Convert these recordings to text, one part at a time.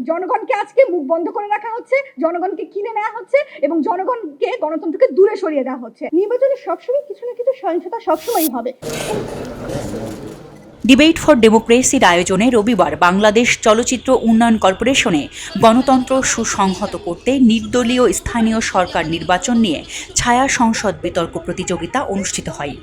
জনগণকে আজকে মুখ বন্ধ করে রাখা হচ্ছে, জনগণকে কিনে নেওয়া হচ্ছে এবং জনগণকে গণতন্ত্রকে দূরে সরিয়ে দেওয়া হচ্ছে। নির্বাচনে সবসময় কিছু না কিছু সহিংসতা সবসময়ই হবে। ডিবেট ফর ডেমোক্রেসির আয়োজনে রবিবার বাংলাদেশ চলচ্চিত্র উন্নয়ন কর্পোরেশনে গণতন্ত্র সুসংহত করতে নির্দলীয় স্থানীয় সরকার নির্বাচন নিয়ে ছায়া সংসদ বিতর্ক প্রতিযোগিতা অনুষ্ঠিত হয়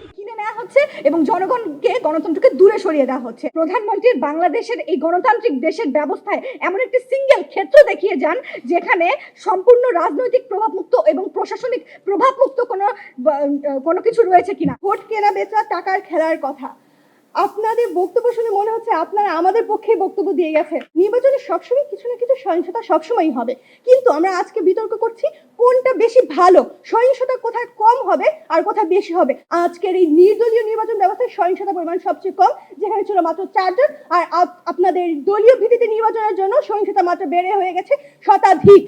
এবং জনগণকে গণতন্ত্রকে দূরে সরিয়ে দেওয়া হচ্ছে। প্রধানমন্ত্রীর বাংলাদেশের এই গণতান্ত্রিক দেশের ব্যবস্থায় এমন একটি সিঙ্গেল ক্ষেত্র দেখিয়ে যান যেখানে সম্পূর্ণ রাজনৈতিক প্রভাবমুক্ত এবং প্রশাসনিক প্রভাবমুক্ত কোনো কিছু রয়েছে কিনা। ভোট কেনা বেচা টাকার খেলার কথা আপনাদের বক্তব্য শুনে মনে হচ্ছে আপনারা আমাদের পক্ষে বক্তব্য দিয়ে গেছে। নির্বাচনে সবসময় কিছু না কিছু সহিংসতা সবসময়ই হবে, কিন্তু আমরা আজকে বিতর্ক করছি কোনটা বেশি ভালো, সহিংসতা কোথায় কম হবে আর কোথায় বেশি হবে। আজকের এই নির্দলীয় নির্বাচন ব্যবস্থায় সহিংসতার পরিমাণ সবচেয়ে কম, যেখানে ছিল মাত্র 4 জন, আর আপনাদের দলীয় ভিত্তিতে নির্বাচনের জন্য সহিংসতা মাত্রা বেড়ে হয়ে গেছে শতাধিক।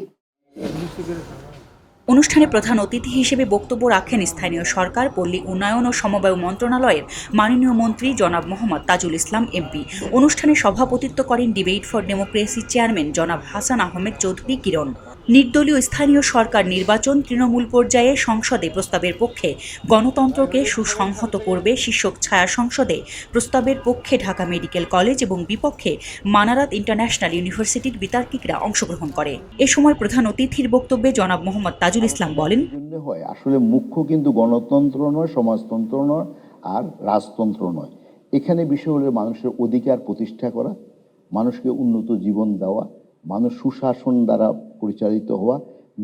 অনুষ্ঠানে প্রধান অতিথি হিসেবে বক্তব্য রাখেন স্থানীয় সরকার, পল্লী উন্নয়ন ও সমবায় মন্ত্রণালয়ের মাননীয় মন্ত্রী জনাব মোহাম্মদ তাজুল ইসলাম এমপি। অনুষ্ঠানে সভাপতিত্ব করেন ডিবেট ফর ডেমোক্রেসি চেয়ারম্যান জনাব হাসান আহমেদ চৌধুরী কিরণ। নির্দলীয় স্থানীয় সরকার নির্বাচন তৃণমূল পর্যায়ে সংসদে প্রস্তাবের পক্ষে গণতন্ত্রকে সুসংহত করবে শীর্ষক ছায়া সংসদে প্রস্তাবের পক্ষে ঢাকা মেডিকেল কলেজ এবং বিপক্ষে মানারাত ইন্টারন্যাশনাল ইউনিভার্সিটির বিতার্কিকরা অংশগ্রহণ করে। এ সময় প্রধান অতিথির বক্তব্যে জনাব মোহাম্মদ তাজুল ইসলাম বলেন, আসলে মুখ্য কিন্তু গণতন্ত্র নয়, সমাজতন্ত্র নয়, আর রাজতন্ত্র নয়। এখানে বিষয় হলো মানুষের অধিকার প্রতিষ্ঠা করা, মানুষকে উন্নত জীবন দেওয়া, মানুষ সুশাসন দ্বারা পরিচালিত হওয়া,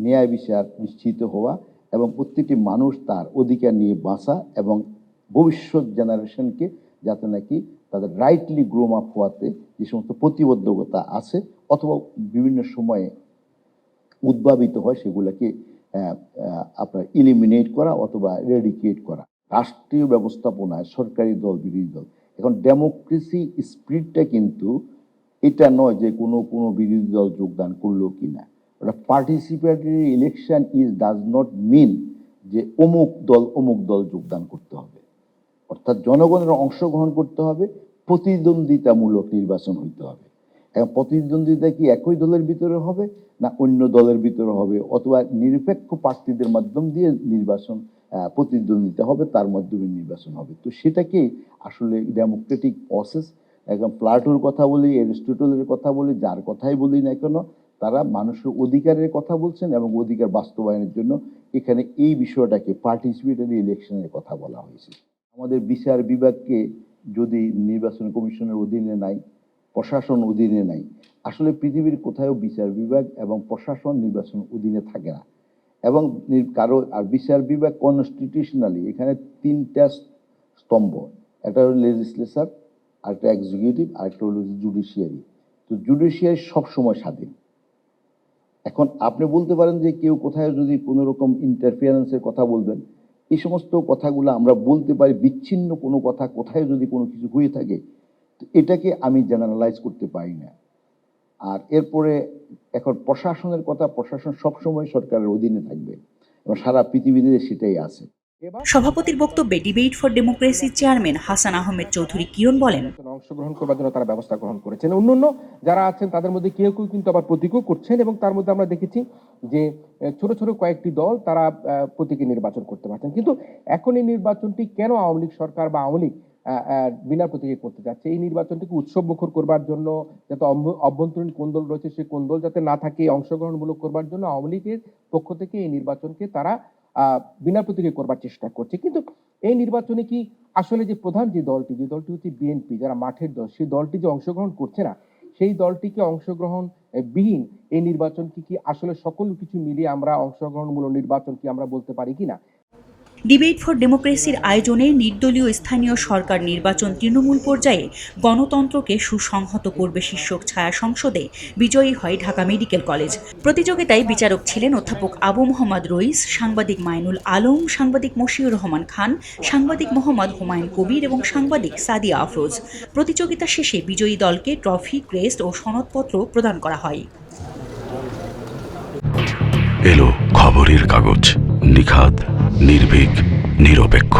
ন্যায় বিচার নিশ্চিত হওয়া এবং প্রত্যেকটি মানুষ তার অধিকার নিয়ে বাঁচা এবং ভবিষ্যৎ জেনারেশনকে যাতে নাকি তাদের রাইটলি গ্রোম আপ হওয়াতে যে সমস্ত প্রতিবদ্ধকতা আছে অথবা বিভিন্ন সময়ে উদ্ভাবিত হয় সেগুলোকে আপনার ইলিমিনেট করা অথবা রেডিকেট করা। রাষ্ট্রীয় ব্যবস্থাপনায় সরকারি দল বিরোধী দল, এখন ডেমোক্রেসি স্পিরিটটা কিন্তু এটা নয় যে কোনো বিরোধী দল যোগদান করলো কিনা। ওটা participatory election does not mean যে অমুক দল যোগদান করতে হবে, অর্থাৎ জনগণের অংশগ্রহণ করতে হবে, প্রতিদ্বন্দ্বিতামূলক নির্বাচন হইতে হবে। এখন প্রতিদ্বন্দ্বিতা কি একই দলের ভিতরে হবে না অন্য দলের ভিতরে হবে, অথবা নিরপেক্ষ প্রার্থীদের মাধ্যম দিয়ে নির্বাচন প্রতিদ্বন্দ্বিতা হবে, তার মাধ্যমে নির্বাচন হবে। তো সেটাকে আসলে ডেমোক্রেটিক প্রসেস। এখন প্লাটোর কথা বলি, অ্যারিস্টটলের কথা বলি, যার কথাই বলি না কেন, তারা মানুষের অধিকারের কথা বলছেন এবং অধিকার বাস্তবায়নের জন্য এখানে এই বিষয়টাকে পার্টিসিপেটরি ইলেকশনের কথা বলা হয়েছে। আমাদের বিচার বিভাগকে যদি নির্বাচন কমিশনের অধীনে নাই, প্রশাসন অধীনে নাই, আসলে পৃথিবীর কোথাও বিচার বিভাগ এবং প্রশাসন নির্বাচন অধীনে থাকে না। এবং আর বিচার বিভাগ কনস্টিটিউশনালি এখানে 3টা স্তম্ভ, একটা হলো লেজিসলেচার, আরেকটা এক্সিকিউটিভ, আরেকটা হলো জুডিশিয়ারি। তো জুডিশিয়ারি সবসময় স্বাধীন। এখন আপনি বলতে পারেন যে কেউ কোথায় যদি কোনো রকম ইন্টারফিয়ারেন্সের কথা বলবেন, এই সমস্ত কথাগুলো আমরা বলতে পারি, বিচ্ছিন্ন কোনো কথা কোথায় যদি কোনো কিছু হয়ে থাকে তো এটাকে আমি জেনারেলাইজ করতে পারি না। আর এরপরে এখন প্রশাসনের কথা, প্রশাসন সবসময় সরকারের অধীনে থাকবে এবং সারা পৃথিবীতে সেটাই আছে। সভাপতির বক্তব্যে debate for democracy chairman Hasan Ahmed Chowdhury Kiron বলেন, অংশগ্রহণ করবার জন্য তারা ব্যবস্থা গ্রহণ করেছেন। অন্যান্য যারা আছেন তাদের মধ্যে কেউ কেউ কিন্তু আবার প্রতীকও করছেন এবং তার মধ্যে আমরা দেখেছি যে ছোট ছোট কয়েকটি দল তারা প্রতীকী নির্বাচন করতে পারছেন। কিন্তু এখন এই নির্বাচনটি কেন আওয়ামী লীগ সরকার বা আওয়ামী লীগ বিনা প্রতীকে করতে যাচ্ছে? এই নির্বাচনটিকে উৎসব মুখর করবার জন্য, যাতে অভ্যন্তরীণ কোন্দল রয়েছে সেই কোন্দল যাতে না থাকে, অংশগ্রহণমূলক করবার জন্য আওয়ামী লীগের পক্ষ থেকে এই নির্বাচনকে তারা বিনা প্রতীকে করবার চেষ্টা করছে। কিন্তু এই নির্বাচনে কি আসলে যে প্রধান যে দলটি হচ্ছে বিএনপি, যারা মাঠের দল, সেই দলটি যে অংশগ্রহণ করছে না, সেই দলটিকে অংশগ্রহণ বিহীন এই নির্বাচনকে কি আসলে সকল কিছু মিলিয়ে আমরা অংশগ্রহণমূলক নির্বাচন কি আমরা বলতে পারি কিনা? ডিবেট ফর ডেমোক্রেসির আয়োজনে নির্দলীয় স্থানীয় সরকার নির্বাচন তৃণমূল পর্যায়ে গণতন্ত্রকে সুসংহত করবে শীর্ষক ছায়া সংসদে বিজয়ী হয় ঢাকা মেডিকেল কলেজ। প্রতিযোগিতায় বিচারক ছিলেন অধ্যাপক আবু মোহাম্মদ রইস, সাংবাদিক মাইনুল আলম, সাংবাদিক মশিউর রহমান খান, সাংবাদিক মোহাম্মদ হুমায়ুন কবির এবং সাংবাদিক সাদিয়া আফরোজ। প্রতিযোগিতা শেষে বিজয়ী দলকে ট্রফি, ক্রেস্ট ও সনদপত্র প্রদান করা হয়। এলো খবরের কাগজ, নিখাত, নির্ভীক, নিরপেক্ষ।